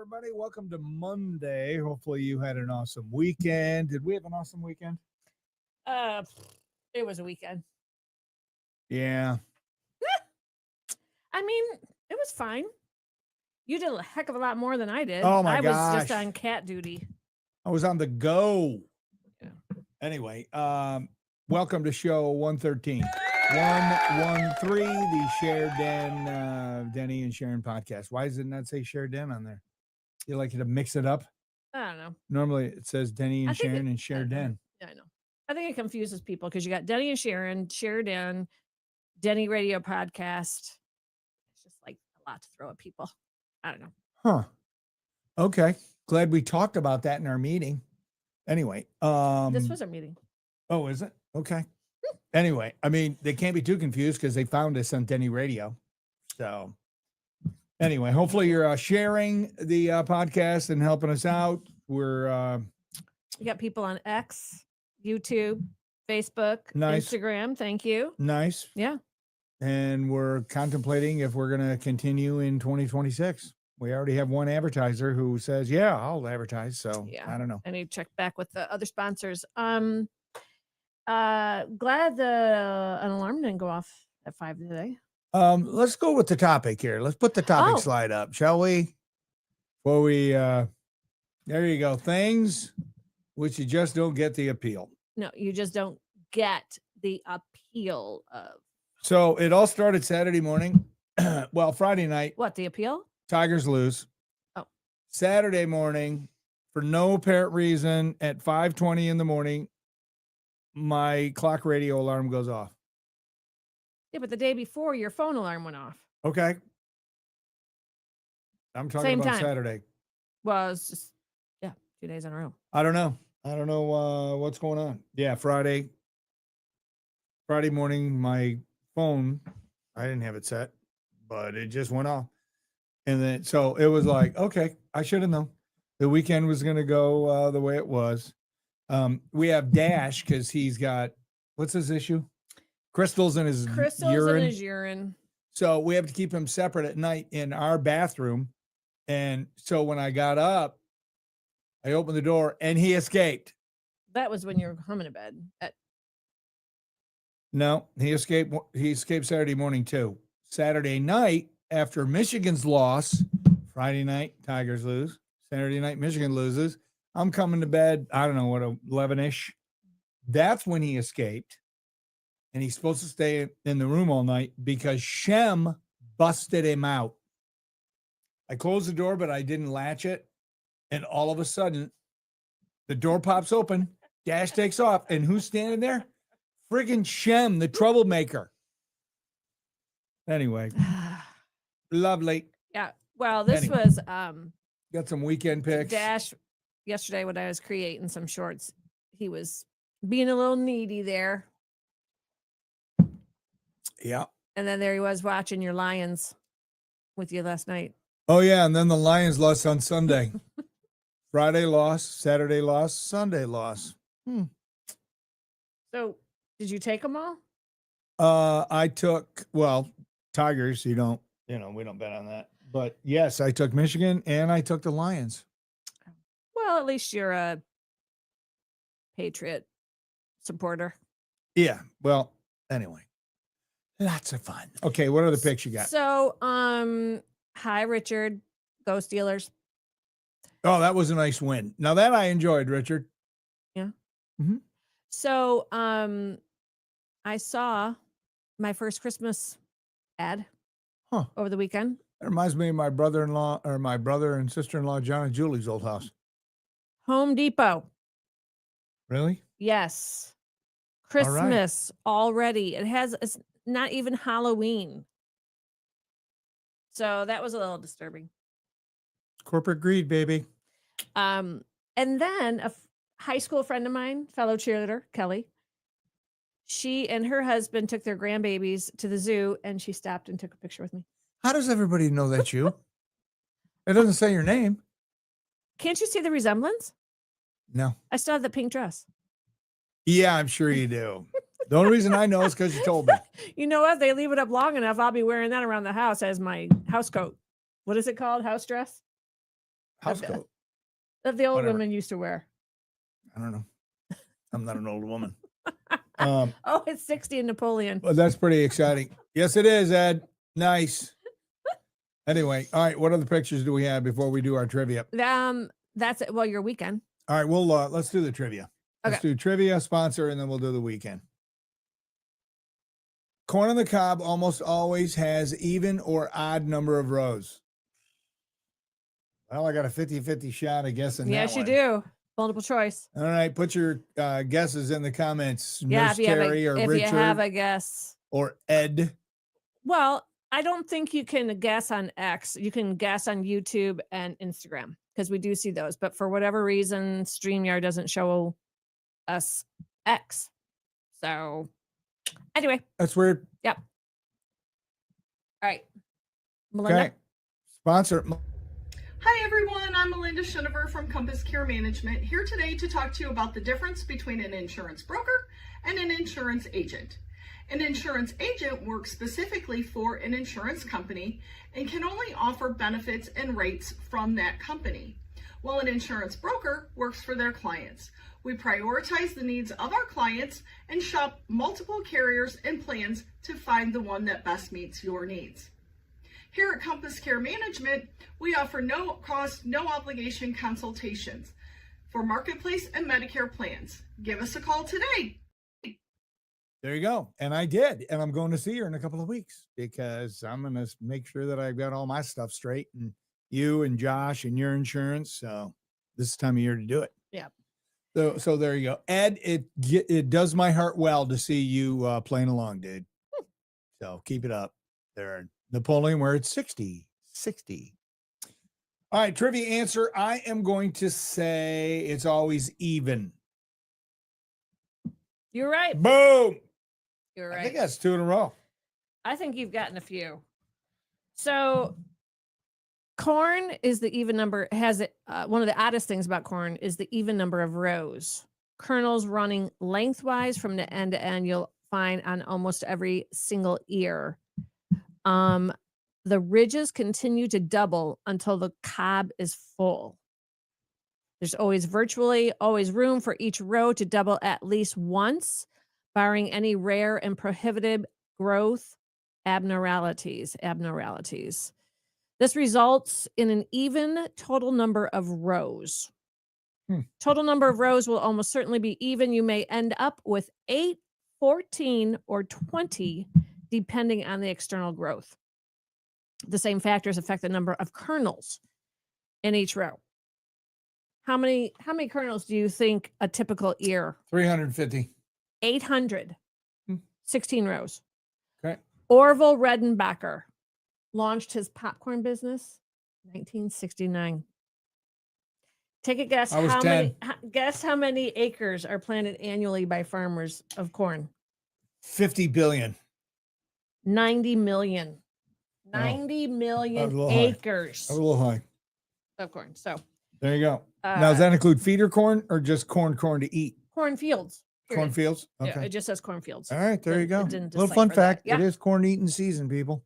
everybody. Welcome to Monday. Hopefully you had an awesome weekend. Did we have an awesome weekend? It was a weekend. Yeah. I mean, it was fine. You did a heck of a lot more than I did. Oh my I was just gosh. on cat duty. I was on the go. Yeah. Anyway, welcome to show 113. 113, the Shared Den, Denny and Sharon podcast. Why does it not say Shared Den on there? You like to mix it up? I don't know. Normally it says Denny and Sharon and Shared Den. Yeah, I know. I think it confuses people because you got Denny and Sharon, Shared Den, DennyRadio podcast. It's just like a lot to throw at people. I don't know. Huh. Okay. Glad we talked about that in our meeting. Anyway. This was our meeting. Oh, is it? Okay. Anyway, I mean, they can't be too confused because they found us on DennyRadio. So anyway, hopefully you're sharing the podcast and helping us out. We're we got people on X, YouTube, Facebook, nice. Instagram. Thank you. Nice. Yeah. And we're contemplating if we're going to continue in 2026. We already have one advertiser who says, yeah, I'll advertise. So yeah. I don't know. I need to check back with the other sponsors. Glad an alarm didn't go off at 5 today. Let's go with the topic here. Let's put the topic slide up, shall we? Before we there you go. Things which you just don't get the appeal. No, you just don't get the appeal of. So it all started Saturday morning. Well, Friday night. What, the appeal? Tigers lose. Oh. Saturday morning, for no apparent reason, at 5:20 in the morning, my clock radio alarm goes off. Yeah, but the day before, your phone alarm went off. Okay. I'm talking Same about time. Saturday. Well, it's just, 2 days in a row. I don't know what's going on. Yeah, Friday morning, my phone, I didn't have it set, but it just went off. And then, so it was like, okay, I should have known. The weekend was going to go the way it was. We have Dash because he's got, what's his issue? Crystals in his urine. So we have to keep him separate at night in our bathroom. And so when I got up, I opened the door and he escaped. That was when you were coming to bed. No, he escaped. He escaped Saturday morning too. Saturday night after Michigan's loss, Friday night, Tigers lose. Saturday night, Michigan loses. I'm coming to bed, I don't know what, 11-ish. That's when he escaped. And he's supposed to stay in the room all night because Shem busted him out. I closed the door, but I didn't latch it. And all of a sudden, the door pops open, Dash takes off. And who's standing there? Friggin' Shem, the troublemaker. Anyway, lovely. Yeah. Well, this was got some weekend pics. Dash yesterday when I was creating some shorts. He was being a little needy there. Yeah. And then there he was watching your Lions with you last night. Oh, yeah. And then the Lions lost on Sunday. Friday loss, Saturday loss, Sunday loss. So did you take them all? I took, Tigers, we don't bet on that. But yes, I took Michigan and I took the Lions. Well, at least you're a Patriot supporter. Yeah. Well, anyway. Lots of fun. Okay, what other picks you got? So, hi, Richard. Go Steelers. Oh, that was a nice win. Now that I enjoyed, Richard. Yeah. Mm-hmm. So, I saw my first Christmas ad over the weekend. That reminds me of my brother-in-law or my brother and sister-in-law, John and Julie's old house. Home Depot. Really? Yes. Christmas already. It's not even Halloween. So that was a little disturbing. Corporate greed, baby. And then a high school friend of mine, fellow cheerleader, Kelly, she and her husband took their grandbabies to the zoo and she stopped and took a picture with me. How does everybody know that's you? It doesn't say your name. Can't you see the resemblance? No. I still have the pink dress. Yeah, I'm sure you do. The only reason I know is because you told me. You know what? They leave it up long enough. I'll be wearing that around the house as my house coat. What is it called? House dress? House coat. that the old Whatever. women used to wear. I don't know. I'm not an old woman. Oh, it's 60 in Napoleon. But that's pretty exciting. Yes, it is, Ed. Nice. Anyway, all right. What other pictures do we have before we do our trivia? That's it. Well, your weekend. All right, we'll let's do the trivia. Let's do trivia, sponsor, and then we'll do the weekend. Corn on the cob almost always has even or odd number of rows. Well, I got a 50-50 shot of guessing that Yes, you one. do. Multiple choice. All right, put your guesses in the comments. Yeah, Nurse if Terry or you Richard have a guess. or Ed. Well, I don't think you can guess on X. You can guess on YouTube and Instagram because we do see those. But for whatever reason, StreamYard doesn't show us X. So anyway. That's weird. Yep. All right. Melinda. Okay. Sponsor. Hi everyone, I'm Melinda Schoonover from Compass Care Management, here today to talk to you about the difference between an insurance broker and an insurance agent. An insurance agent works specifically for an insurance company and can only offer benefits and rates from that company, while an insurance broker works for their clients. We prioritize the needs of our clients and shop multiple carriers and plans to find the one that best meets your needs. Here at Compass Care Management, we offer no cost, no obligation consultations for Marketplace and Medicare plans. Give us a call today. There you go. And I did. And I'm going to see her in a couple of weeks because I'm going to make sure that I've got all my stuff straight and you and Josh and your insurance. So this is the time of year to do it. Yeah. So there you go. Ed, it does my heart well to see you playing along, dude. So keep it up there. Napoleon, where it's 60. All right, trivia answer. I am going to say it's always even. You're right. Boom. You're I right. think that's 2 in a row. I think you've gotten a few. So corn is the even number, has it. One of the oddest things about corn is the even number of rows. Kernels running lengthwise from the end to end, you'll find on almost every single ear. The ridges continue to double until the cob is full. There's virtually always room for each row to double at least once, barring any rare and prohibited growth abnormalities. This results in an even total number of rows. Total number of rows will almost certainly be even. You may end up with 8, 14, or 20, depending on the external growth. The same factors affect the number of kernels in each row. How many kernels do you think a typical ear? 350. 800. 16 rows. Okay. Orville Redenbacher launched his popcorn business 1969. Take a guess. I was 10. Guess how many acres are planted annually by farmers of corn? 50 billion. 90 million. 90 million acres A little high. of corn. So there you go. Now, does that include feeder corn or just corn to eat? Cornfields. Cornfields? Okay. Yeah, it just says cornfields. All right, there you go. It didn't Little fun decipher that. fact. Yeah. It is corn eating season, people.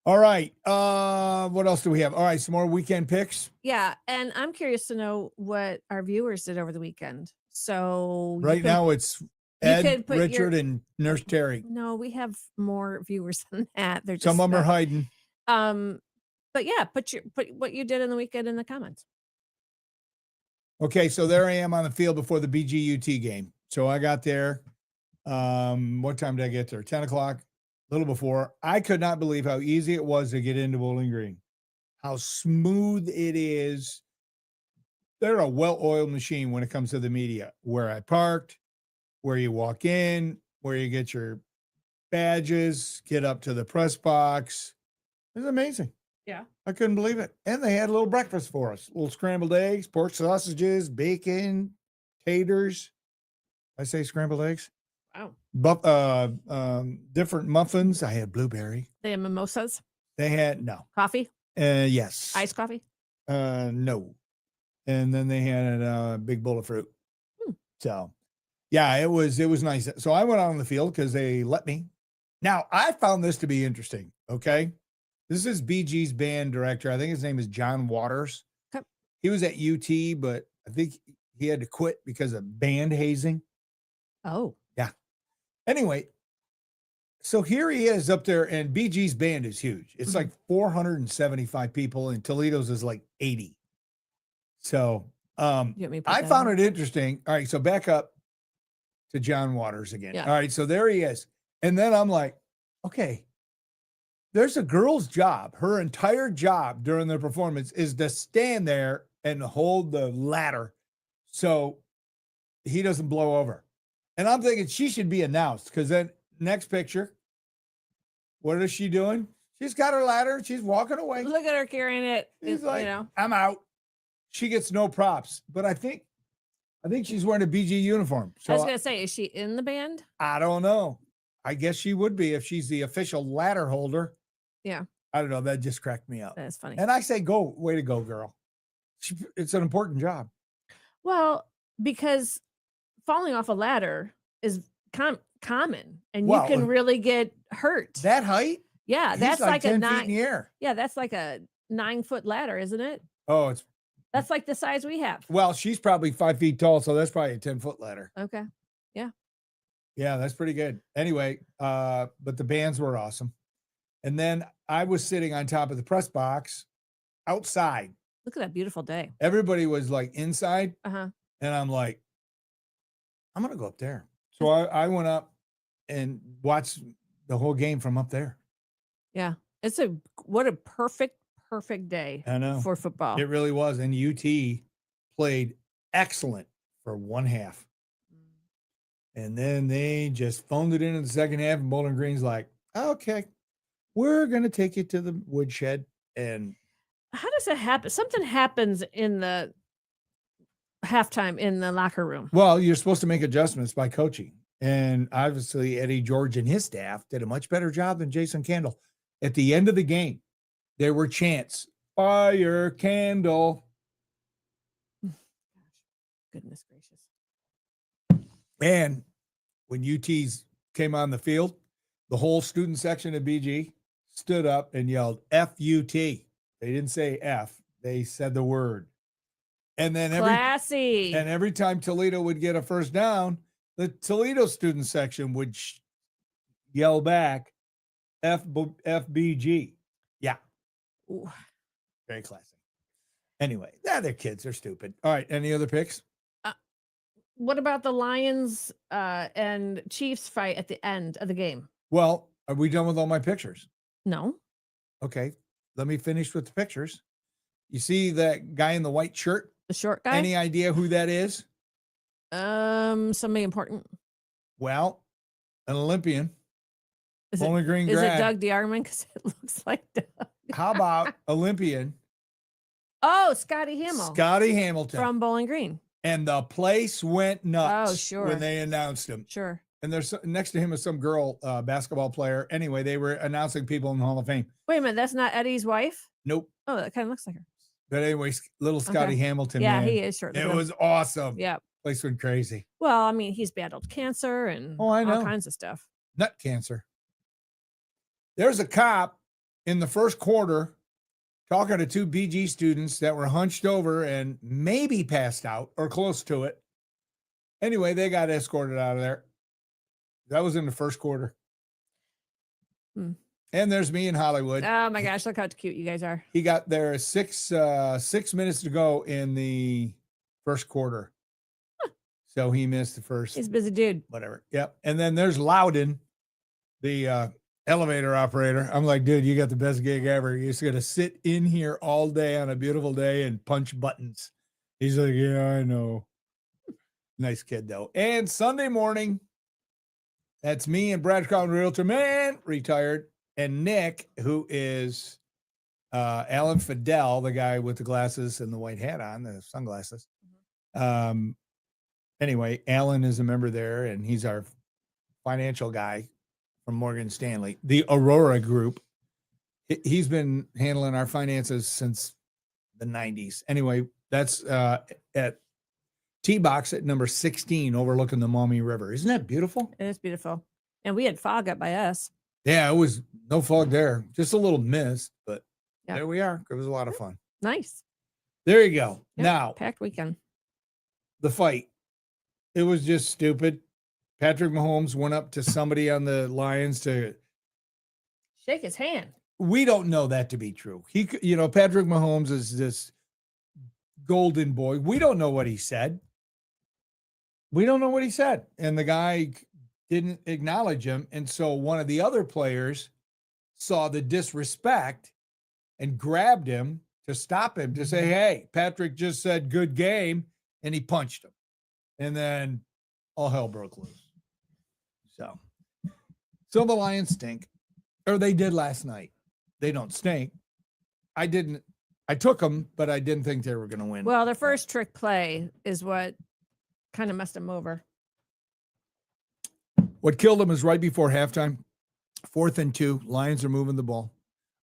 All right. What else do we have? All right, some more weekend picks. Yeah, and I'm curious to know what our viewers did over the weekend. So Right now it's Ed, Richard, and Nurse Terry. No, we have more viewers than that. They're just Some of them are hiding. But yeah, put what you did in the weekend in the comments. Okay, so there I am on the field before the BGUT game. So I got there. What time did I get there? 10 o'clock, a little before. I could not believe how easy it was to get into Bowling Green, how smooth it is. They're a well-oiled machine when it comes to the media. Where I parked, where you walk in, where you get your badges, get up to the press box. It was amazing. Yeah. I couldn't believe it. And they had a little breakfast for us. Little scrambled eggs, pork sausages, bacon, taters. I say scrambled eggs. Wow. Different muffins. I had blueberry. They had mimosas. They had Coffee. Yes. Iced coffee. No. And then they had a big bowl of fruit. So yeah, it was nice. So I went out on the field because they let me. Now I found this to be interesting. Okay. This is BG's band director. I think his name is John Waters. He was at UT, but I think he had to quit because of band hazing. Oh, Anyway, so here he is up there, and BG's band is huge. It's like 475 people, and Toledo's is like 80. So you want me to put I that found on? it interesting. All right, so back up to John Waters again. Yeah. All right, so there he is. And then I'm like, okay, there's a girl's job. Her entire job during the performance is to stand there and hold the ladder so he doesn't blow over. And I'm thinking she should be announced, because then next picture, what is she doing? She's got her ladder. She's walking away. Look at her carrying it. She's like, you know, I'm out. She gets no props. But I think she's wearing a BG uniform. So I was gonna say, is she in the band? I don't know. I guess she would be if she's the official ladder holder. Yeah. I don't know. That just cracked me up. That's funny. And I say, go, way to go, girl. It's an important job. Well, because falling off a ladder is common, and Well, you can really get hurt. That height? Yeah, He's that's like a 10 feet in 9. the air. Yeah, that's like a 9-foot ladder, isn't it? Oh, it's, That's like the size we have. well, she's probably 5 feet tall, so that's probably a 10-foot ladder. Okay. Yeah, that's pretty good. Anyway, but the bands were awesome. And then I was sitting on top of the press box outside. Look at that beautiful day. Everybody was like inside, Uh-huh. and I'm like, I'm gonna go up there. So I went up and watched the whole game from up there. Yeah. What a perfect day I know. for football. It really was. And UT played excellent for one half. And then they just phoned it in the second half, and Bowling Green's like, okay, we're going to take you to the woodshed. And How does that happen? Something happens in the halftime in the locker room. well, you're supposed to make adjustments by coaching. And obviously, Eddie George and his staff did a much better job than Jason Kendall. At the end of the game, there were chants, fire candle. Goodness gracious. And when UT's came on the field, the whole student section of BG stood up and yelled FUT. They didn't say F, they said the word. And then Classy. every time Toledo would get a first down, the Toledo student section would yell back FBG. Yeah. Ooh. Very classy. Anyway, they're kids. They're stupid. All right. Any other picks? What about the Lions and Chiefs fight at the end of the game? Well, are we done with all my pictures? No. Okay. Let me finish with the pictures. You see that guy in the white shirt? The short guy? Any idea who that is? Somebody important. Well, an Olympian. Is Bowling Green Is it grad. Doug DeArmond? Because it looks like Doug. How about Olympian Oh, Scotty Hamill Scotty Hamilton? from Bowling Green. And the place went nuts Oh, sure. when they announced him. Sure. And there's next to him is some girl basketball player. Anyway, they were announcing people in the Hall of Fame. Wait a minute. That's not Eddie's wife? Nope. Oh, that kind of looks like her. But anyway, little Scotty Okay. Hamilton. Yeah, man, he is short. It was awesome. Yeah. Place went crazy. Well, I mean, he's battled cancer and Oh, I know. all kinds of stuff. Nut cancer. There's a cop in the first quarter talking to two BG students that were hunched over and maybe passed out or close to it. Anyway, they got escorted out of there. That was in the first quarter. Hmm. And there's me in Hollywood. Oh my gosh, look how cute you guys are. He got there 6 minutes to go in the first quarter. So he missed the first. He's a busy dude. Whatever. Yep. And then there's Loudon, the elevator operator. I'm like, dude, you got the best gig ever. You're just going to sit in here all day on a beautiful day and punch buttons. He's like, yeah, I know. Nice kid, though. And Sunday morning, that's me and Brad Crown Realtor Man, retired, and Nick, who is Alan Fidel, the guy with the glasses and the white hat on, the sunglasses. Anyway, Alan is a member there, and he's our financial guy from Morgan Stanley, the Aurora Group. He's been handling our finances since the 90s. Anyway, that's at T-Box at number 16 overlooking the Maumee River. Isn't that beautiful? It is beautiful. And we had fog up by us. Yeah, it was no fog there. Just a little mist, but Yep. there we are. It was a lot of fun. Nice. There you go. Yep, Now, packed weekend. the fight. It was just stupid. Patrick Mahomes went up to somebody on the Lions to. Shake his hand. We don't know that to be true. Patrick Mahomes is this golden boy. We don't know what he said. And the guy didn't acknowledge him. And so one of the other players saw the disrespect and grabbed him to stop him, to say, hey, Patrick just said good game. And he punched him. And then all hell broke loose. So the Lions stink. Or they did last night. They don't stink. I took them, but I didn't think they were going to win. Well, their first trick play is what kind of messed them over. What killed them is right before halftime, 4th and 2. Lions are moving the ball.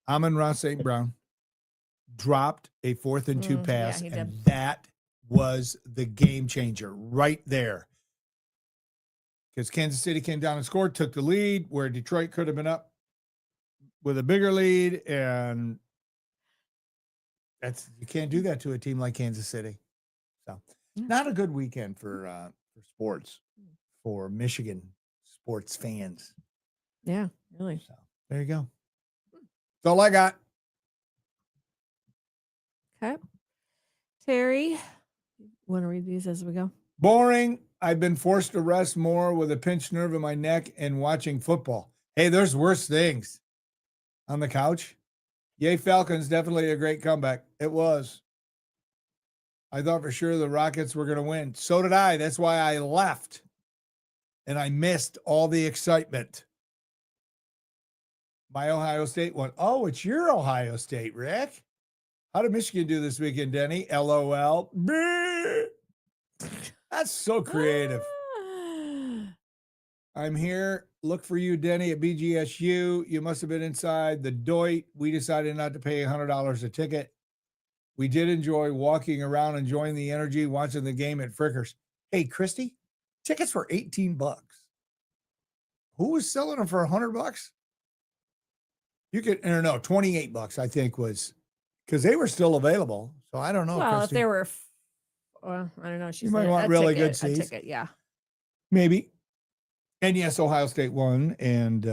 Amon-Ra St. Brown dropped a 4th and 2 pass, he and did. that was the game changer right there. Because Kansas City came down and scored, took the lead, where Detroit could have been up with a bigger lead, and you can't do that to a team like Kansas City. So, not a good weekend for sports, for Michigan sports fans. Yeah, really. So there you go. That's all I got. Okay. Terry, want to read these as we go? Boring. I've been forced to rest more with a pinched nerve in my neck and watching football. Hey, there's worse things. On the couch. Yay, Falcons, definitely a great comeback. It was. I thought for sure the Rockets were going to win. So did I. That's why I left. And I missed all the excitement. My Ohio State won. Oh, it's your Ohio State, Rick. How did Michigan do this weekend, Denny? LOL. That's so creative. I'm here. Look for you, Denny, at BGSU. You must have been inside the Doit. We decided not to pay $100 a ticket. We did enjoy walking around, enjoying the energy, watching the game at Frickers. Hey, Christy, tickets were $18. Who was selling them for $100? You could, or no, $28, I think was, because they were still available. So I don't know. Well, Christy. if they were, well, I don't know. She's You might want really good seats. A ticket, yeah. Maybe. And yes, Ohio State won and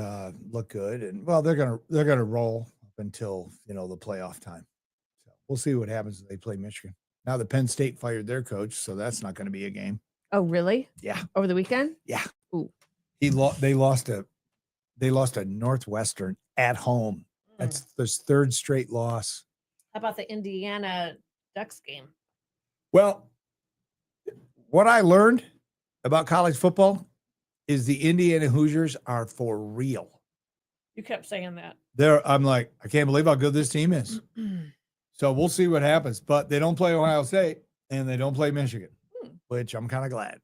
look good. And well, they're gonna roll up until the playoff time. So we'll see what happens if they play Michigan. Now the Penn State fired their coach, so that's not going to be a game. Oh, really? Yeah. Over the weekend? Yeah. Ooh. They lost a Northwestern at home. That's their third straight loss. How about the Indiana Ducks game? Well, what I learned about college football is the Indiana Hoosiers are for real. You kept saying that. I'm like, I can't believe how good this team is. So we'll see what happens. But they don't play Ohio State and they don't play Michigan, which I'm kind of glad.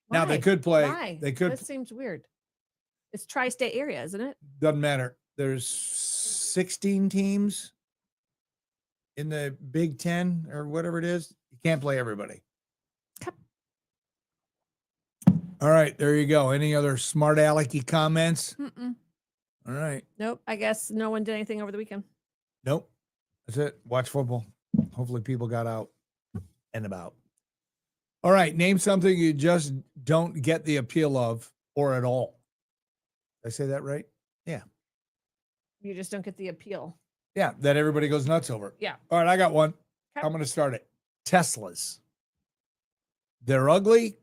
Why? Now they could play. Why? They could. That seems weird. It's tri-state area, isn't it? Doesn't matter. There's 16 teams in the Big Ten or whatever it is. You can't play everybody. All right, there you go. Any other smart alecky comments? Mm-mm. All right. Nope. I guess no one did anything over the weekend. Nope. That's it. Watch football. Hopefully people got out and about. All right. Name something you just don't get the appeal of or at all. Did I say that right? Yeah. You just don't get the appeal. Yeah. That everybody goes nuts over. Yeah. All right. I got one. Okay. I'm going to start it. Teslas. They're ugly.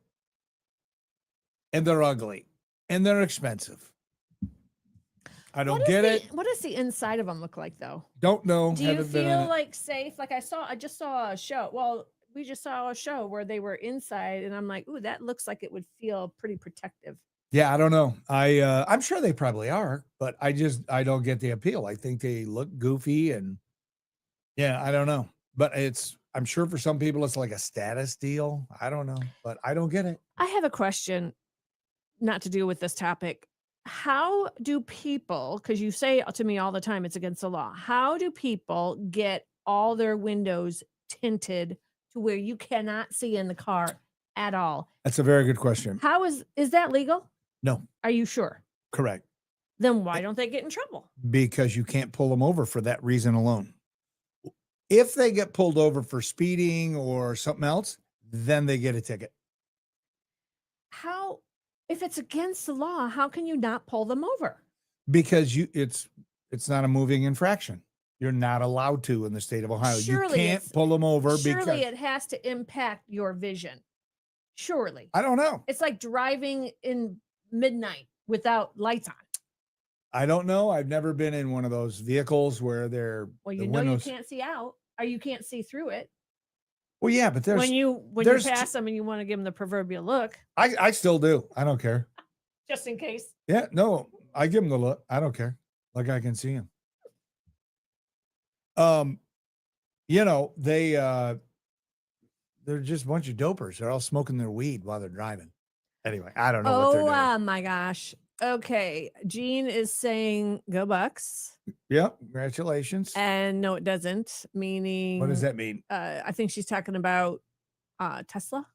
And they're ugly. And they're expensive. I don't get it. What does the inside of them look like, though? Don't know. Do you Haven't been in feel it. like safe? Like I just saw a show. Well, we just saw a show where they were inside, and I'm like, ooh, that looks like it would feel pretty protective. Yeah, I don't know. I'm sure they probably are, but I don't get the appeal. I think they look goofy and yeah, I don't know. But I'm sure for some people it's like a status deal. I don't know, but I don't get it. I have a question, not to do with this topic. How do people, because you say to me all the time it's against the law, how do people get all their windows tinted to where you cannot see in the car at all? That's a very good question. How is that legal? No. Are you sure? Correct. Then why don't they get in trouble? Because you can't pull them over for that reason alone. If they get pulled over for speeding or something else, then they get a ticket. How, if it's against the law, how can you not pull them over? Because it's not a moving infraction. You're not allowed to in the state of Ohio. Surely you can't pull them over because Surely it has to impact your vision. Surely. I don't know. It's like driving in midnight without lights on. I don't know. I've never been in one of those vehicles where they're Well, the you know windows. you can't see out, or you can't see through it. Well, yeah, but When you there's pass them and you want to give them the proverbial look, I still do. I don't care. just in case. Yeah, no, I give them the look. I don't care. Like I can see them. They're just a bunch of dopers. They're all smoking their weed while they're driving. Anyway, I don't know what they're doing. Oh my gosh. Okay. Gene is saying go Bucks. Yep. Congratulations. And no, it doesn't. Meaning What does that mean? I think she's talking about Tesla.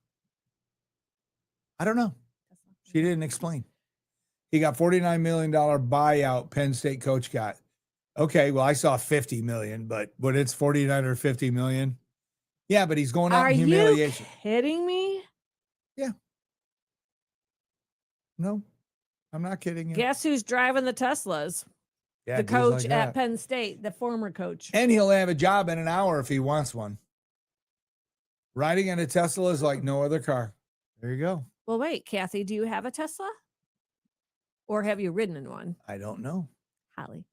I don't know. She didn't explain. He got $49 million buyout Penn State coach got. Okay, well, I saw 50 million, but when it's 49 or 50 million. Yeah, but he's going out Are in humiliation. you kidding me? Yeah. No, I'm not kidding you. Guess who's driving the Teslas? Yeah, The dudes coach like at that. Penn State, the former coach. And he'll have a job in an hour if he wants one. Riding in a Tesla is like no other car. There you go. Well, wait, Kathy, do you have a Tesla? Or have you ridden in one? I don't know. Holly.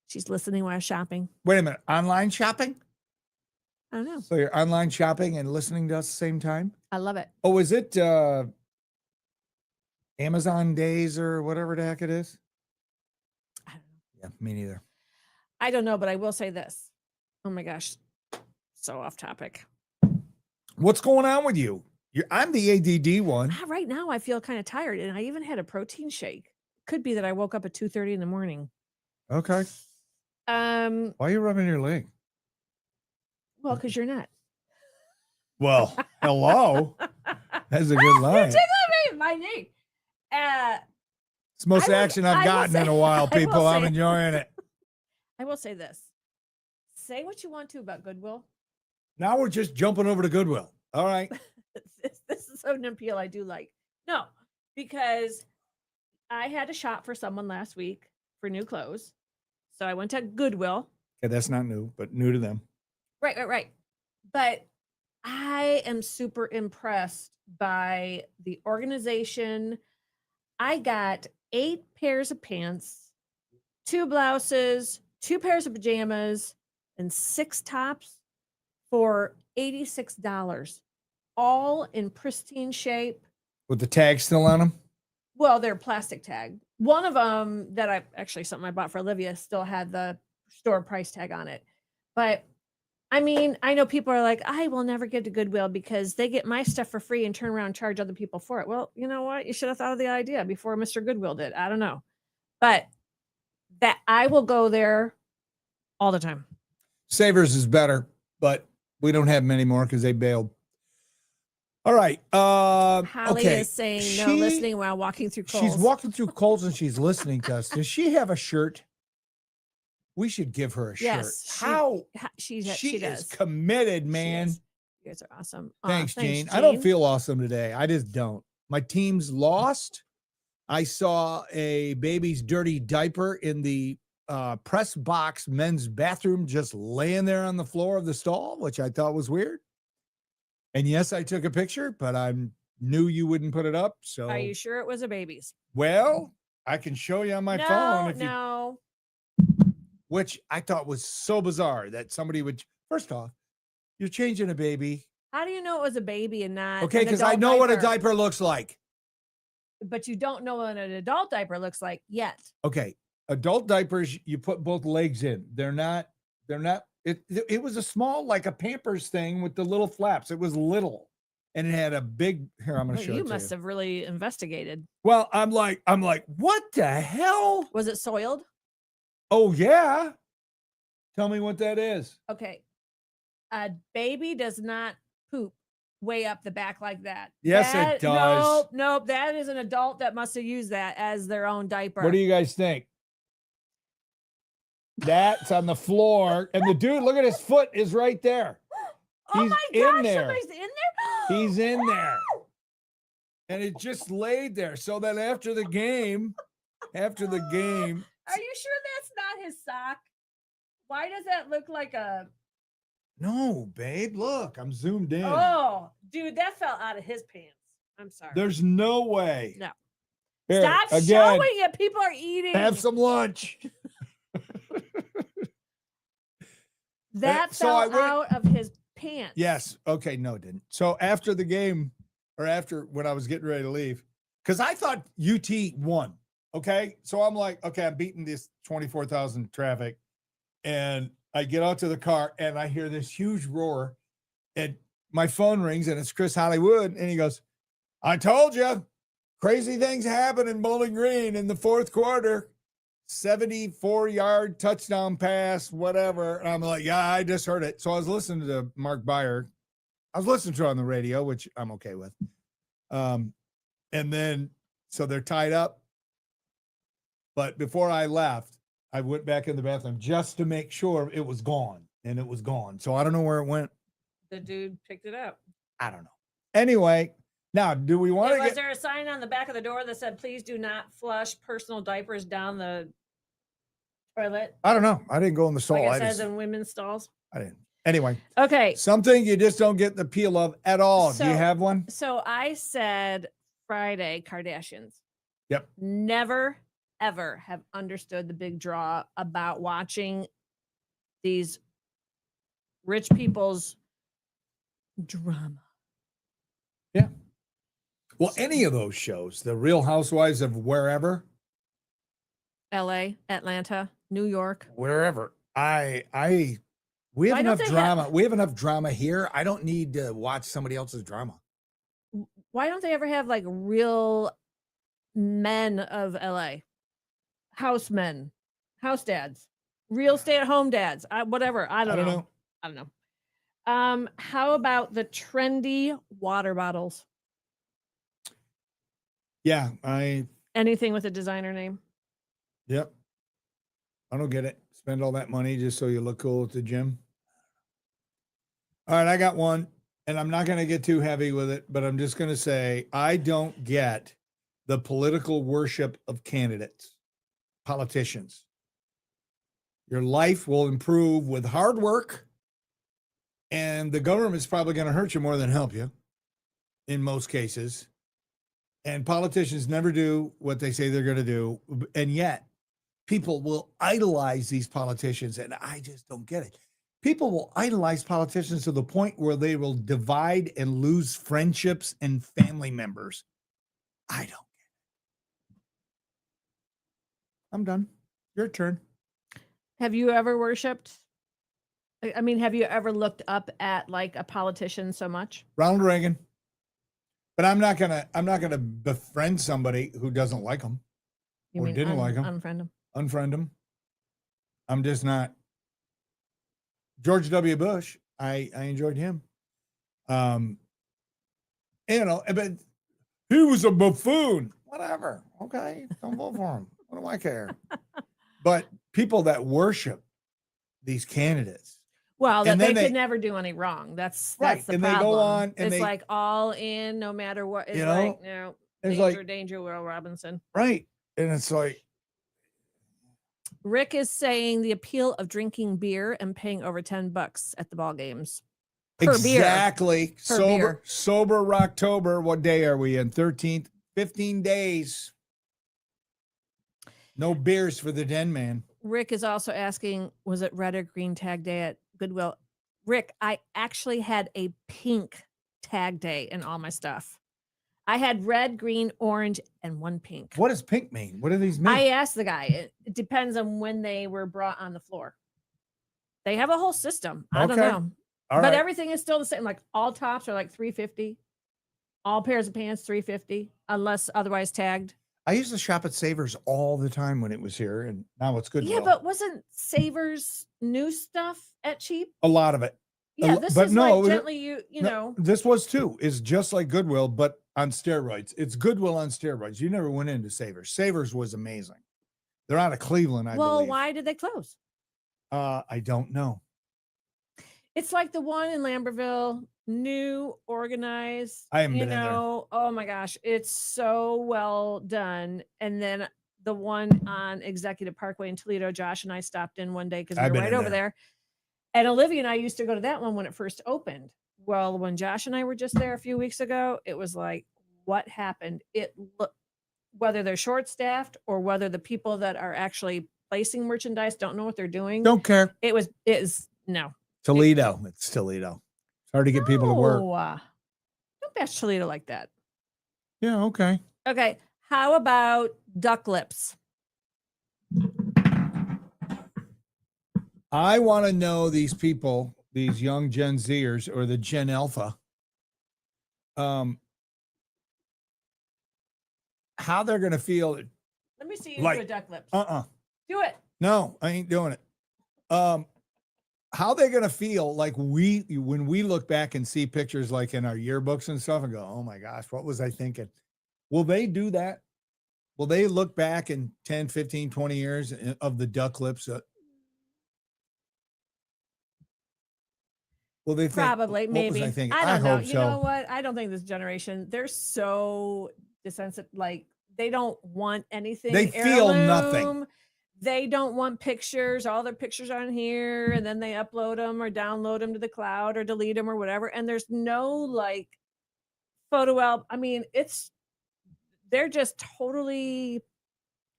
She's listening while shopping. Wait a minute. Online shopping? I don't know. So you're online shopping and listening to us at the same time? I love it. Oh, is it Amazon Days or whatever the heck it is? I don't know. Yeah, me neither. I don't know, but I will say this. Oh my gosh. So off topic. What's going on with you? I'm the ADD one. Right now I feel kind of tired, and I even had a protein shake. Could be that I woke up at 2:30 in the morning. Okay. Why are you rubbing your leg? Well, because you're not. Well, hello. That's a good You're line. tickling me, my knee. It's the most I will- action I I've will gotten in say- a while, I will people. I'm say- enjoying it. I will say this. Say what you want to about Goodwill. Now we're just jumping over to Goodwill. All right. This is an appeal I do like. No, because I had to shop for someone last week for new clothes. So I went to Goodwill. Okay, that's not new, but new to them. Right. But I am super impressed by the organization. I got 8 pairs of pants, 2 blouses, 2 pairs of pajamas, and 6 tops for $86, all in pristine shape. With the tag still on them? Well, they're plastic tag. One of them that I actually something I bought for Olivia still had the store price tag on it. But I mean, I know people are like, I will never get to Goodwill because they get my stuff for free and turn around and charge other people for it. Well, you know what? You should have thought of the idea before Mr. Goodwill did. I don't know. But that I will go there all the time. Savers is better, but we don't have many more because they bailed. All right. Holly Okay. is saying no, listening while walking through Kohl's. She's walking through Kohl's and she's listening to us. Does she have a shirt? We should give her a Yes, shirt. How she she does. is committed, She man. is. You guys are awesome. Thanks, Jane. I don't feel awesome today. I just don't. My team's lost. I saw a baby's dirty diaper in the press box men's bathroom just laying there on the floor of the stall, which I thought was weird. And yes, I took a picture, but I knew you wouldn't put it up. So, Are you sure it was a baby's? well, I can show you on my phone. If No. which I thought was so bizarre that somebody would. First off, you're changing a baby, How do you know it was a baby and not okay? an Because I adult know what a diaper looks like. But you don't know what an adult diaper looks like yet. Okay, adult diapers, you put both legs in. They're not. It was a small, like a Pampers thing with the little flaps. It was little, and it had a big. Here, I'm going to Well, show you it to must you. have really investigated. Well, I'm like, what the hell? Was it soiled? Oh yeah. Tell me what that is. Okay. A baby does not poop way up the back like that. Yes, it does. Nope. That is an adult that must have used that as their own diaper. What do you guys think? That's on the floor. And the dude, look at his foot is right there. Oh He's my in gosh, there. somebody's in there? He's in there. And it just laid there. So that after the game, Are you sure that's not his sock? Why does that look like a... no, babe, look, I'm zoomed in. Oh, dude, that fell out of his pants. I'm sorry. There's no way. No. Here, Stop again, showing it. People are eating. have some lunch. That So fell I went- out of his pants. Yes. Okay. No, it didn't. So after the game, or after when I was getting ready to leave, because I thought UT won. Okay. So I'm like, okay, I'm beating this 24,000 traffic. And I get out to the car and I hear this huge roar. And my phone rings and it's Chris Hollywood. And he goes, I told you, crazy things happen in Bowling Green in the fourth quarter. 74-yard touchdown pass, whatever. And I'm like, yeah, I just heard it. So I was listening to Mark Beyer. I was listening to it on the radio, which I'm okay with. And then, so they're tied up. But before I left, I went back in the bathroom just to make sure it was gone. And it was gone. So I don't know where it went. The dude picked it up. I don't know. Anyway, now, do we want to Was get... there a sign on the back of the door that said, please do not flush personal diapers down the toilet? I don't know. I didn't go in the stall. Like it says in women's stalls. I didn't. Anyway, Okay. something you just don't get the peel of at all. Do you So- have one? So I said Friday, Kardashians. Yep. Never, ever have understood the big draw about watching these rich people's drama. Well, any of those shows, the Real Housewives of wherever, LA, Atlanta, New York. wherever. We have Why don't enough they have- drama. We have enough drama here. I don't need to watch somebody else's drama. Why don't they ever have like real men of LA? House men, house dads, real stay-at-home dads, whatever. I don't know. I don't know. How about the trendy water bottles? Yeah, Anything with a designer name? yep. I don't get it. Spend all that money just so you look cool at the gym. All right, I got one, and I'm not going to get too heavy with it, but I'm just going to say I don't get the political worship of candidates, politicians. Your life will improve with hard work, and the government's probably going to hurt you more than help you in most cases. And politicians never do what they say they're going to do. And yet people will idolize these politicians. And I just don't get it. People will idolize politicians to the point where they will divide and lose friendships and family members. I don't get it. I'm done. Your turn. Have you ever worshipped? I mean, have you ever looked up at like a politician so much? Ronald Reagan. But I'm not gonna befriend somebody who doesn't like them. You Or mean didn't like 'em. Unfriend them. Unfriend them. I'm just not. George W. Bush, I enjoyed him. You know, but he was a buffoon. Whatever. Okay, don't vote for him. What do I care? But people that worship these candidates, Well, that And they then could they- never do any wrong. That's Right, the and they go problem. on and it's they- like all in, no matter what. It's You know, like, no, it's danger, like- danger, Will Robinson. right? And it's like, Rick is saying the appeal of drinking beer and paying over $10 at the ball games. Per beer. exactly. beer. Sober Rocktober. What day are we in? 13th, 15 days. No beers for the Den Man. Rick is also asking, was it red or green tag day at Goodwill? Rick, I actually had a pink tag day in all my stuff. I had red, green, orange, and one pink. What does pink mean? What do these mean? I asked the guy. It depends on when they were brought on the floor. They have a whole system. I don't Okay. know. All But right. everything is still the same. Like all tops are like $350. All pairs of pants $350 unless otherwise tagged. I used to shop at Savers all the time when it was here, and now it's Goodwill. Yeah, but wasn't Savers new stuff at cheap? a lot of it. Yeah, this but is no, like gently you No, know. this was too. Is just like Goodwill, but on steroids. It's Goodwill on steroids. You never went into Savers. Savers was amazing. They're out of Cleveland, I Well, believe. why did they close? I don't know. It's like the one in Lambertville, new, organized. I haven't been in there. Oh my gosh, it's so well done. And then the one on Executive Parkway in Toledo, Josh and I stopped in one day because we I've were been right in over there. And Olivia and I used to go to that one when it first opened. Well, when Josh and I were just there a few weeks ago, it was like, what happened? Whether they're short staffed or whether the people that are actually placing merchandise don't know what they're doing. Don't care. It is no. Toledo. It's Toledo. It's hard to get people to work. Don't bash Toledo like that. Yeah, okay. Okay. How about duck lips? I want to know these people, these young Gen Zers or the Gen Alpha, how they're going to feel. Let me see you Like, do a duck lips. Do it. No, I ain't doing it. How they're going to feel like when we look back and see pictures like in our yearbooks and stuff and go, oh my gosh, what was I thinking? Will they do that? Will they look back in 10, 15, 20 years of the duck lips? Will they think, Probably, maybe. What was I thinking? I don't know. hope You so. know what? I don't think this generation, they're so desensitive. Like, they don't want anything. They feel nothing. heirloom. They don't want pictures. All their pictures are on here, and then they upload them or download them to the cloud or delete them or whatever. And there's no like photo album. I mean, they're just totally,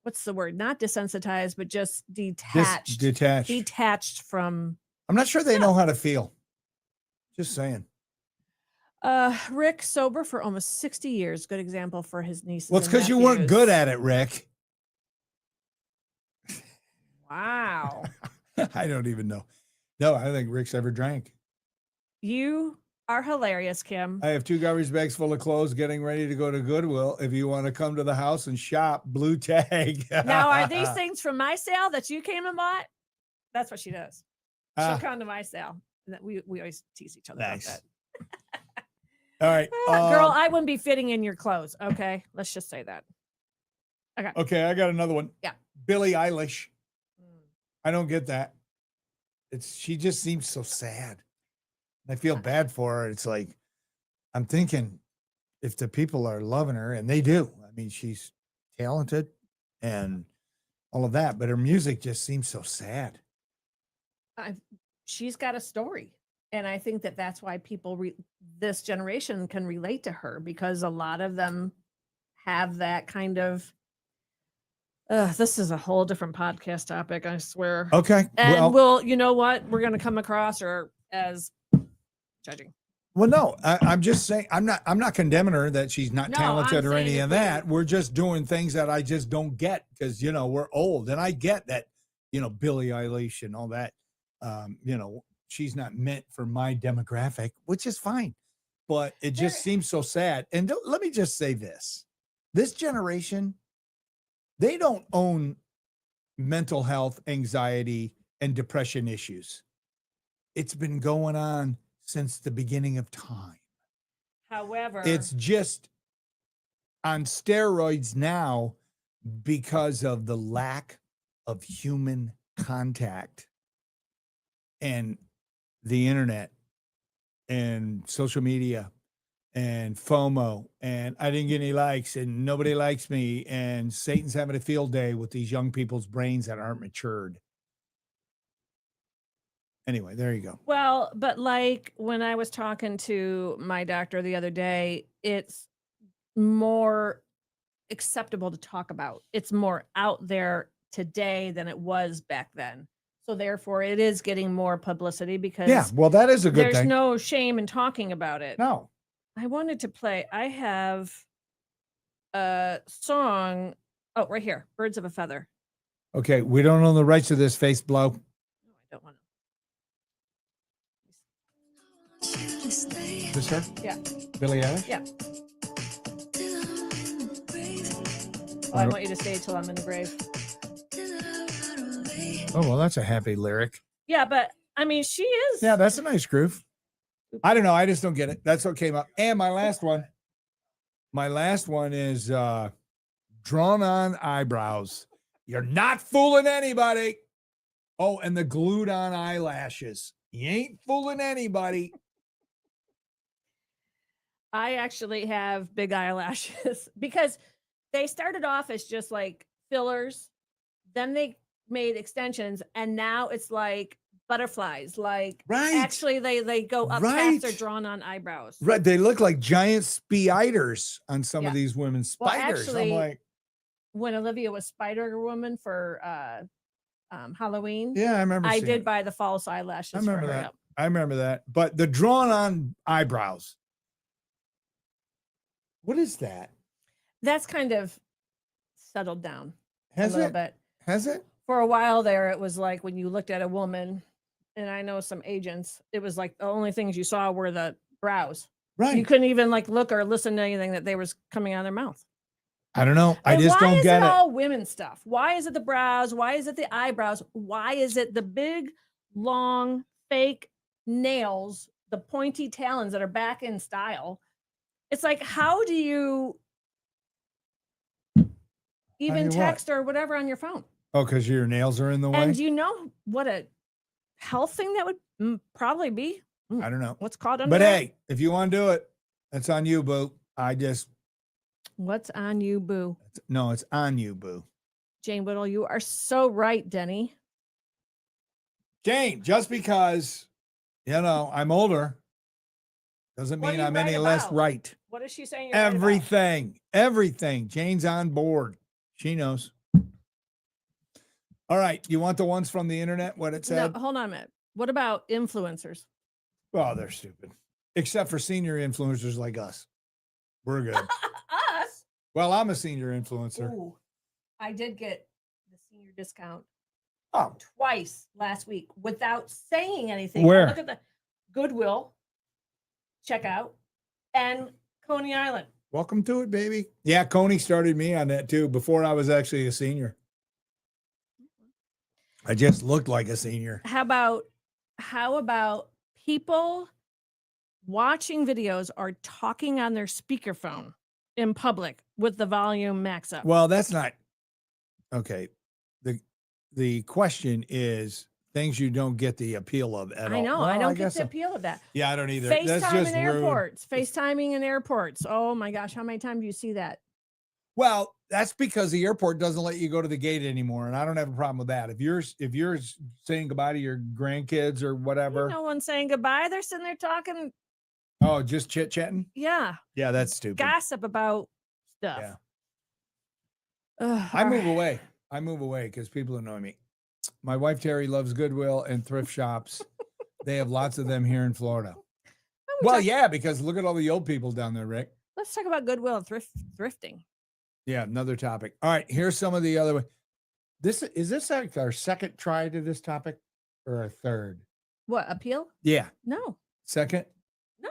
what's the word? Not desensitized, but just detached. Detached from. I'm not sure they know how to feel. Just saying. Rick, sober for almost 60 years. Good example for his nieces. Well, it's because you weren't good at it, Rick. Wow. I don't even know. No, I don't think Rick's ever drank. You are hilarious, Kim. I have 2 garbage bags full of clothes getting ready to go to Goodwill. If you want to come to the house and shop, blue tag. Now, are these things from my sale that you came and bought? That's what she does. She'll come to my sale. We always tease each other about that. All right. Girl, I wouldn't be fitting in your clothes. Okay. Let's just say that. Okay. I got another one. Yeah. Billie Eilish. I don't get that. She just seems so sad. I feel bad for her. It's like, I'm thinking if the people are loving her, and they do, I mean, she's talented and all of that, but her music just seems so sad. She's got a story. And I think that that's why people, this generation can relate to her, because a lot of them have that kind of, this is a whole different podcast topic, I swear. Okay. And you know what? We're going to come across her as judging. Well, no, I'm just saying, I'm not condemning her that she's not talented or any of that. We're just doing things that I just don't get because, we're old, and I get that, Billie Eilish and all that, she's not meant for my demographic, which is fine, but it just seems so sad. And let me just say this generation, they don't own mental health, anxiety, and depression issues. It's been going on since the beginning of time. However, it's just on steroids now because of the lack of human contact and the internet and social media and FOMO, and I didn't get any likes and nobody likes me, and Satan's having a field day with these young people's brains that aren't matured. Anyway, there you go. Well, but like when I was talking to my doctor the other day, it's more acceptable to talk about. It's more out there today than it was back then. So therefore, it is getting more publicity because that is a good thing. There's no shame in talking about it. No. I wanted to play. I have a song. Oh, right here. Birds of a Feather. Okay. We don't own the rights to this face blow. No, I don't want to. This her? Yeah. Billie Eilish? Yeah. Oh, I want you to stay till I'm in the grave. Oh, well, that's a happy lyric. Yeah, but I mean, she is. Yeah, that's a nice groove. I don't know. I just don't get it. That's what came up. And my last one is drawn on eyebrows. You're not fooling anybody. Oh, and the glued on eyelashes. You ain't fooling anybody. I actually have big eyelashes because they started off as just like fillers. Then they made extensions, and now it's like butterflies. Like Right. actually they go up past their Right. drawn on eyebrows. Right. They look like giant spiders on some Yeah. of these women. Well, Spiders. I'm actually, like, when Olivia was Spider Woman for Halloween, yeah, I remember. I seeing did it. buy the false eyelashes I remember for her. that. Yep. I remember that. But the drawn on eyebrows. What is that? That's kind of settled down Has a little it? bit. Has it? For a while there, it was like when you looked at a woman, and I know some agents, it was like the only things you saw were the brows. Right. You couldn't even like look or listen to anything that they was coming out of their mouth. I don't know. I And just why don't is get it it. all women stuff? Why is it the brows? Why is it the eyebrows? Why is it the big, long, fake nails, the pointy talons that are back in style? It's like, how do you even you what? text or whatever on your phone? Oh, because your nails are in the way? And do you know what a health thing that would probably be? I don't know. What's called under But that? hey, if you want to do it, that's on you, boo. What's on you, boo? No, it's on you, boo. Jane Whittle, you are so right, Denny. Jane, just because, I'm older doesn't What are mean you I'm right any less about? right. What is she saying? You're right about? Everything. Jane's on board. She knows. All right. You want the ones from the internet, what it said? No, hold on a minute. What about influencers? Well, they're stupid. Except for senior influencers like us. We're good. Us? Well, I'm a senior influencer. Ooh, I did get the senior discount Oh, twice last week without saying anything. Where? Look at the Goodwill checkout and Coney Island. welcome to it, baby. Yeah, Coney started me on that too before I was actually a senior. I just looked like a senior. How about people watching videos or talking on their speakerphone in public with the volume max up? Well, that's not okay. The question is things you don't get the appeal of at all. I know. Well, I don't get guess the so. appeal of that. Yeah, I don't either. That's FaceTime just in rude. airports. FaceTiming in airports. Oh my gosh, how many times do you see that? Well, that's because the airport doesn't let you go to the gate anymore, and I don't have a problem with that. If you're saying goodbye to your grandkids or whatever, No one's saying goodbye. They're sitting there talking. oh, just chit chatting. Yeah, Yeah, that's stupid. gossip about stuff. Yeah. Ugh, I all move right. away. I move away because people annoy me. My wife Terry loves Goodwill and thrift shops. They have lots of them here in Florida. Well, yeah, because look at all the old people down there, Rick. Let's talk about Goodwill and thrifting. Yeah, another topic. All right, here's some of the other. Is this like our second try to this topic or our third? What, appeal? Yeah, No, second. I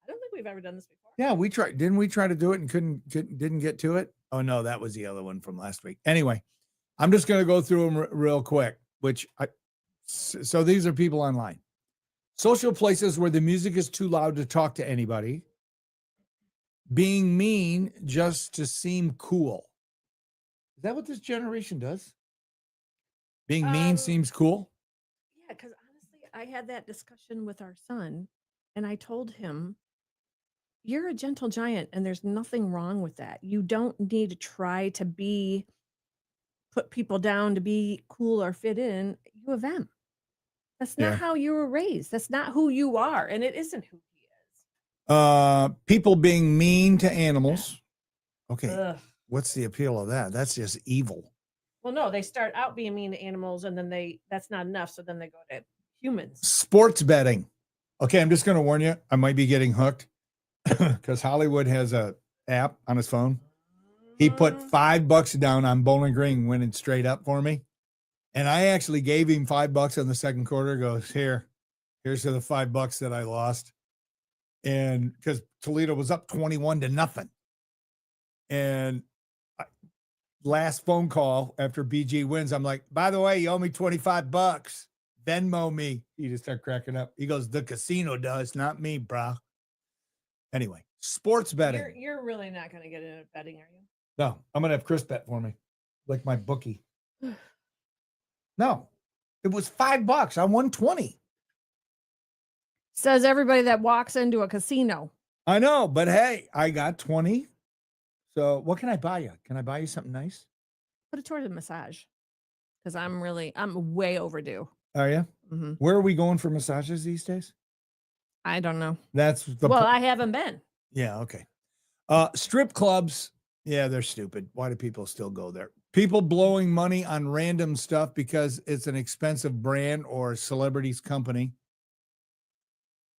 don't think we've ever done this before. Yeah, we tried. Didn't we try to do it and didn't get to it? Oh no, that was the other one from last week. Anyway, I'm just going to go through them real quick. So these are people online. Social places where the music is too loud to talk to anybody. Being mean just to seem cool. Is that what this generation does? Being mean seems cool. Yeah, because honestly, I had that discussion with our son, and I told him, you're a gentle giant, and there's nothing wrong with that. You don't need to try to put people down to be cool or fit in. You have them. That's not Yeah. how you were raised. That's not who you are, and it isn't who he is. People being mean to animals. Okay. Ugh. What's the appeal of that? That's just evil. Well, no, they start out being mean to animals, and then that's not enough, so then they go to humans. Sports betting. Okay, I'm just going to warn you. I might be getting hooked because Hollywood has a app on his phone. He put $5 down on Bowling Green, winning straight up for me. And I actually gave him $5 in the second quarter. Goes, here's to the $5 that I lost. And because Toledo was up 21-0. And last phone call after BG wins, I'm like, by the way, you owe me $25. Venmo me. He just started cracking up. He goes, the casino does, not me, bro. Anyway, sports betting. You're really not going to get into betting, are you? No, I'm going to have Chris bet for me, like my bookie. No, It was $5. I won 20. Says everybody that walks into a casino. I know, but hey, I got 20. So what can I buy you? Can I buy you something nice? Put it toward the massage. Because I'm way overdue. Are you? Mm-hmm. Where are we going for massages these days? I don't know. That's the I haven't been. Yeah, okay. Strip clubs, yeah, they're stupid. Why do people still go there? People blowing money on random stuff because it's an expensive brand or celebrity's company.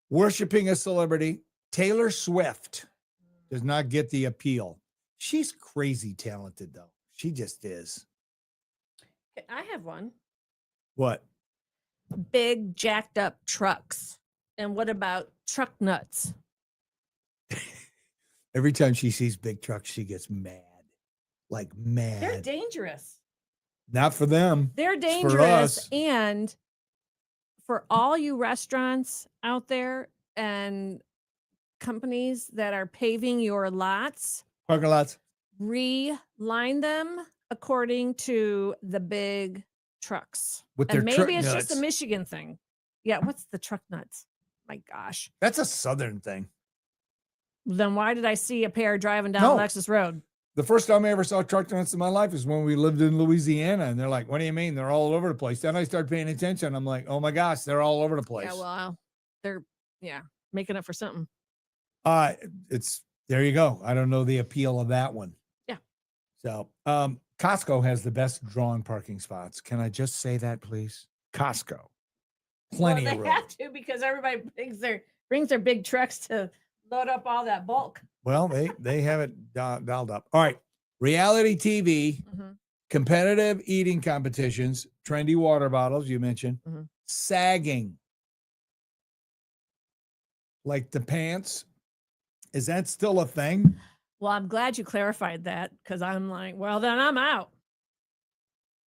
Worshipping a celebrity. Taylor Swift does not get the appeal. She's crazy talented, though. She just is. I have one. What? Big jacked up trucks. And what about truck nuts? Every time she sees big trucks, she gets mad. Like mad. They're dangerous. Not for them. They're It's dangerous. for us. And for all you restaurants out there and companies that are paving your lots, Parking lots. reline them according to the big trucks. With their And truck maybe it's nuts. just a Michigan thing. Yeah, what's the truck nuts? My gosh. That's a Southern thing. Then why did I see a pair driving down No. Lexus Road? The first time I ever saw truck nuts in my life is when we lived in Louisiana. And they're like, what do you mean? They're all over the place. Then I started paying attention. I'm like, oh my gosh, they're all over the place. Yeah, well, they're making up for something. It's there you go. I don't know the appeal of that one. Yeah. So Costco has the best drawn parking spots. Can I just say that, please? Costco. Plenty Well, of they room. have to because everybody brings their big trucks to load up all that bulk. Well, they have it dialed up. All right. Reality TV, competitive eating competitions, trendy water bottles, you mentioned, sagging. Like the pants. Is that still a thing? Well, I'm glad you clarified that because I'm like, well, then I'm out.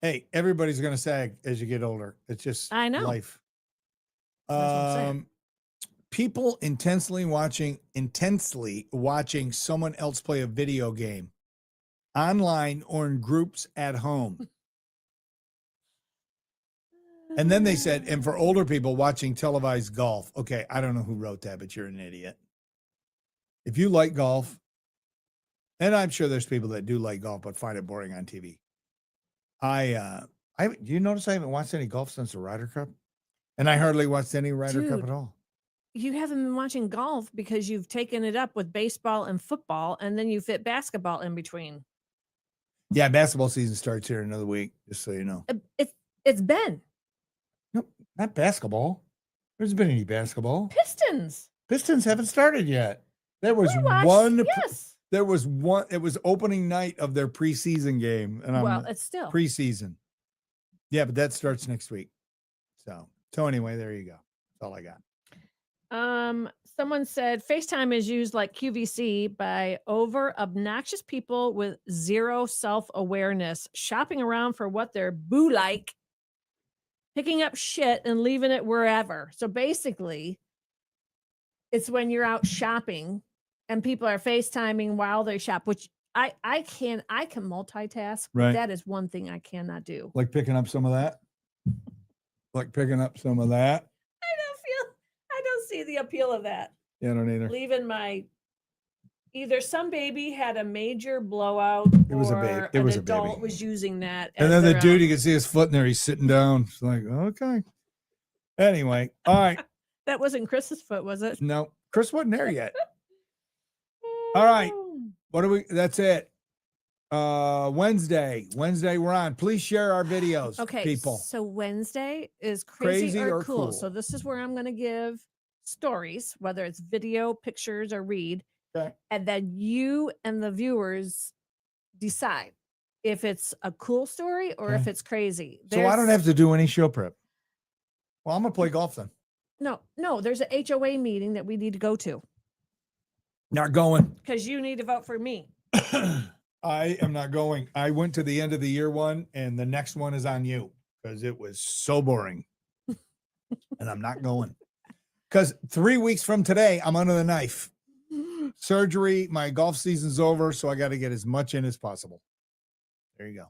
Hey, everybody's going to sag as you get older. It's just I know. life. That's what I'm saying. People intensely watching someone else play a video game online or in groups at home. And then they said, and for older people watching televised golf. Okay, I don't know who wrote that, but you're an idiot. If you like golf, and I'm sure there's people that do like golf but find it boring on TV. Do you notice I haven't watched any golf since the Ryder Cup? And I hardly watched any Ryder Cup at all. You haven't been watching golf because you've taken it up with baseball and football, and then you fit basketball in between. Yeah, basketball season starts here in another week, just so you know. It's been. Nope, not basketball. There's been any basketball. Pistons haven't started yet. There was Yes. There was one. It was opening night of their preseason game, and it's still preseason. Yeah, but that starts next week. So anyway, there you go. That's all I got. Someone said FaceTime is used like QVC by over obnoxious people with zero self-awareness, shopping around for what they're boo like, picking up shit and leaving it wherever. So basically, it's when you're out shopping and people are FaceTiming while they shop, which I can multitask. Right. But that is one thing I cannot do. Like picking up some of that. I don't see the appeal of that. Yeah, I don't either. Leaving either some baby had a major blowout It was a or baby. It an was a adult baby. was using that. And as then the their dude, own. you can see his foot in there. He's sitting down. It's like, okay. Anyway, all right. That wasn't Chris's foot, was it? No, Chris wasn't there yet. All right. That's it. Wednesday we're on. Please share our videos. Okay, people. So Wednesday is crazy or cool. cool. So this is where I'm going to give stories, whether it's video, pictures, or read, Okay. and then you and the viewers decide if it's a cool story or if it's crazy. So I don't have to do any show prep. Well, I'm gonna play golf then. No, there's a HOA meeting that we need to go to Not going. because you need to vote for me. I am not going. I went to the end of the year one, and the next one is on you because it was so boring. And I'm not going. Because 3 weeks from today, I'm under the knife. Surgery, my golf season's over, so I got to get as much in as possible. There you go.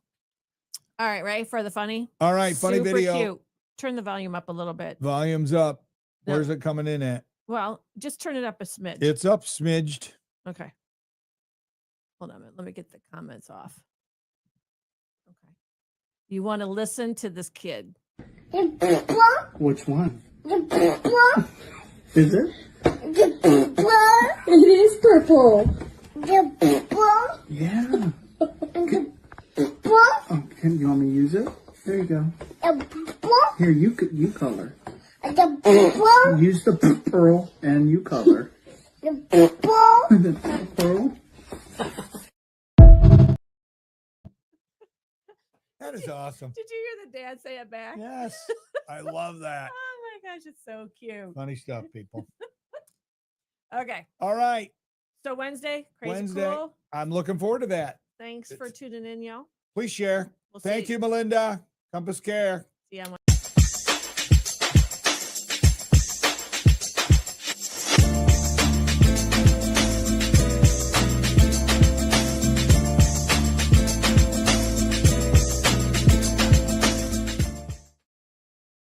All right, ready for the funny? All right, funny Super video. Cute. turn the volume up a little bit. Volume's up. No. Where's it coming in at? Well, just turn it up a smidge. It's up smidged. Okay. Hold on a minute. Let me get the comments off. Okay. You want to listen to this kid. Which one? Is it? It is purple. Yeah. Oh, can you want me to use it? There you go. Here, you color. Use the pearl and you color. The pearl. That is awesome. Did you hear the dad say it back? Yes. I love that. Oh my gosh, it's so cute. Funny stuff, people. Okay. All right. So Wednesday, Crazy Wednesday. Cool. I'm looking forward to that. Thanks for tuning in, y'all. Please share. We'll see Thank you, Melinda. Compass Care. See you on